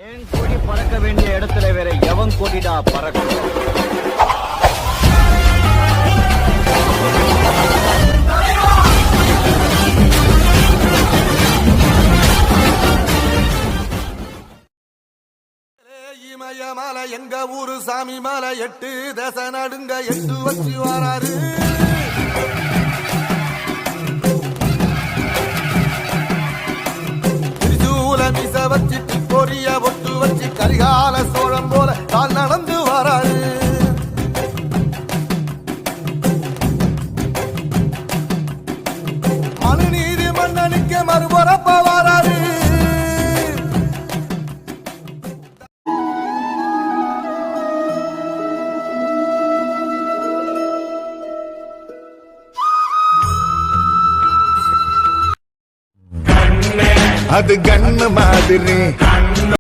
ஏன் கொடி பறக்க வேண்டிய இடத்துல வேற எவன் கொடிடா பறக்கும்? மலை எங்க ஊரு சாமி மலை 8 தேச நடுங்க 8 வச்சு வராரு. மிச வச்சு பொரிய ஒட்டு வச்சு கரிகால சோழம் போல கால் நடந்து வராரு. மனுநீதி மன்னனுக்கு மறுபுறப்ப வராரு. அது கண்ணு மாதிரி